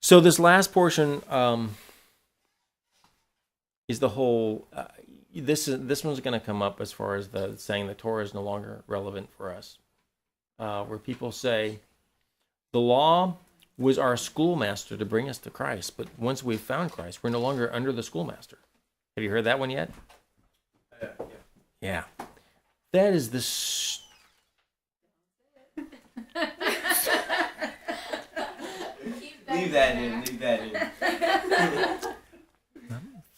So this last portion is the whole. This one's going to come up as far as the saying that Torah is no longer relevant for us, where people say the law was our schoolmaster to bring us to Christ, but once we've found Christ, we're no longer under the schoolmaster. Have you heard that one yet? Yeah. That is the. Leave that in.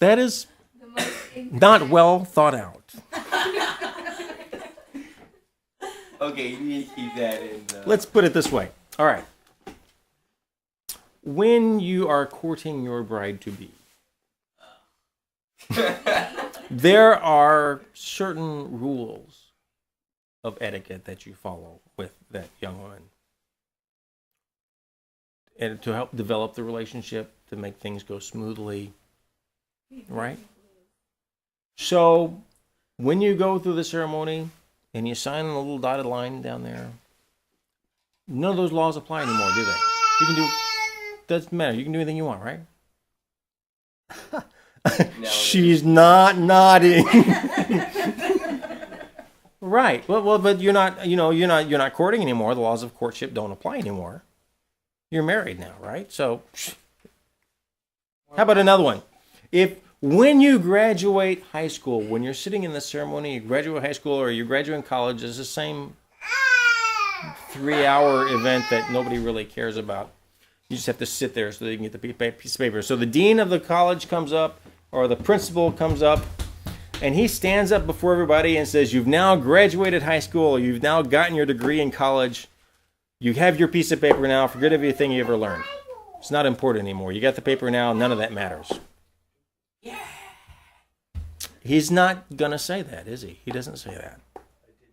That is not well thought out. Okay, you need to keep that in. Let's put it this way. All right. When you are courting your bride-to-be, there are certain rules of etiquette that you follow with that young woman. And to help develop the relationship, to make things go smoothly, right? So, when you go through the ceremony and you sign on the little dotted line down there, none of those laws apply anymore, do they? You can do, doesn't matter, you can do anything you want, right? She's not nodding. Right. Well, but you're not courting anymore. The laws of courtship don't apply anymore. You're married now, right? So, how about another one? When you graduate high school, when you're sitting in the ceremony, you graduate high school or you graduate college, it's the same 3-hour event that nobody really cares about. You just have to sit there so that you can get the piece of paper. So the dean of the college comes up, or the principal comes up, and he stands up before everybody and says, you've now graduated high school, you've now gotten your degree in college, you have your piece of paper now, forget everything you ever learned. It's not important anymore. You got the paper now, none of that matters. Yeah. He's not going to say that, is he? He doesn't say that.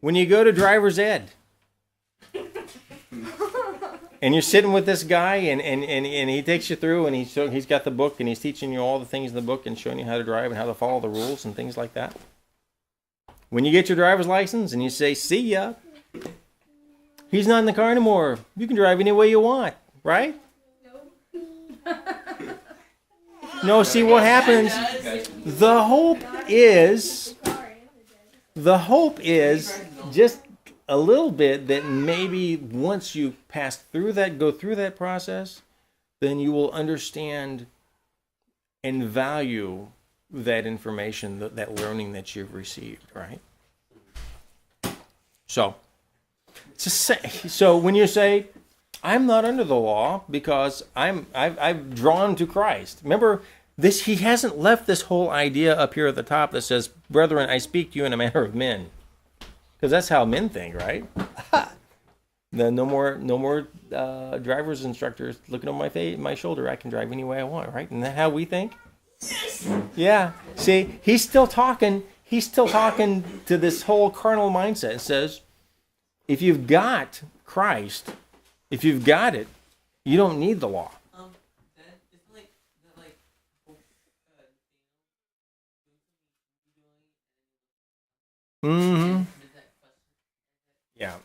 When you go to driver's ed, and you're sitting with this guy, and he takes you through, and he's got the book, and he's teaching you all the things in the book and showing you how to drive and how to follow the rules and things like that. When you get your driver's license and you say, see ya, he's not in the car anymore. You can drive any way you want, right? No, see what happens? The hope is just a little bit that maybe once you go through that process, then you will understand and value that information, that learning that you've received, right? So when you say, I'm not under the law because I've drawn to Christ. Remember, he hasn't left this whole idea up here at the top that says, brethren, I speak to you in a manner of men. Because that's how men think, right? No more driver's instructors looking over my shoulder. I can drive any way I want, right? Isn't that how we think? Yeah. See, he's still talking to this whole carnal mindset. It says, if you've got Christ, if you've got it, you don't need the law. Mm-hmm. Yeah.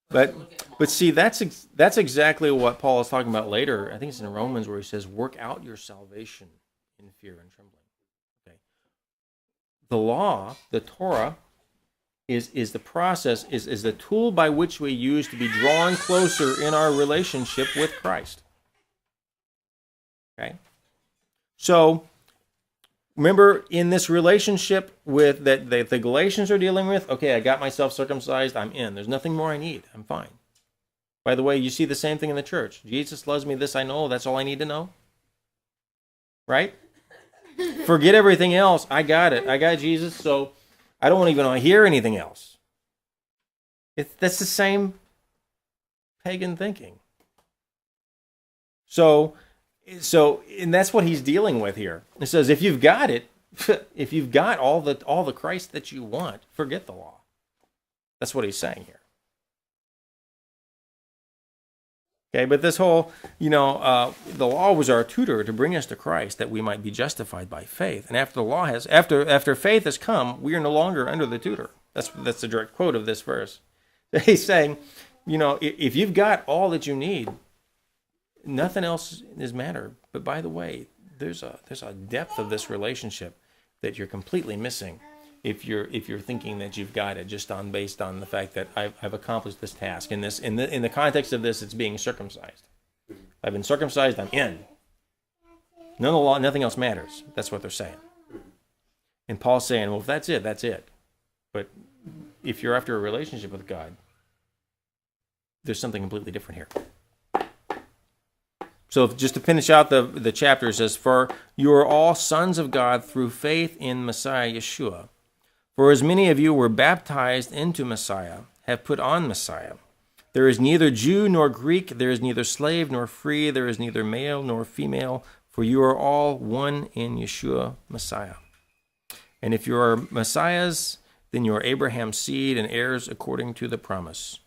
But see, that's exactly what Paul is talking about later. I think it's in Romans where he says, work out your salvation in fear and trembling. Okay. The law, the Torah, is the process, is the tool by which we use to be drawn closer in our relationship with Christ. Okay? So, remember, in this relationship with that the Galatians are dealing with, okay, I got myself circumcised, I'm in. There's nothing more I need. I'm fine. By the way, you see the same thing in the church. Jesus loves me, this I know, that's all I need to know. Right? Forget everything else. I got it. I got Jesus, so I don't even want to hear anything else. That's the same pagan thinking. So, and that's what he's dealing with here. It says, if you've got it, if you've got all the Christ that you want, forget the law. That's what he's saying here. Okay, but this whole, the law was our tutor to bring us to Christ that we might be justified by faith. And after faith has come, we are no longer under the tutor. That's the direct quote of this verse. He's saying, if you've got all that you need, nothing else is matter. But by the way, there's a depth of this relationship that you're completely missing if you're thinking that you've got it just based on the fact that I've accomplished this task. In the context of this, it's being circumcised. I've been circumcised, I'm in. None of the law, nothing else matters. That's what they're saying. And Paul's saying, well, if that's it, that's it. But if you're after a relationship with God, there's something completely different here. So just to finish out the chapter, it says, for you are all sons of God through faith in Messiah Yeshua. For as many of you were baptized into Messiah, have put on Messiah. There is neither Jew nor Greek, there is neither slave nor free, there is neither male nor female, for you are all one in Yeshua Messiah. And if you are Messiah's, then you are Abraham's seed and heirs according to the promise.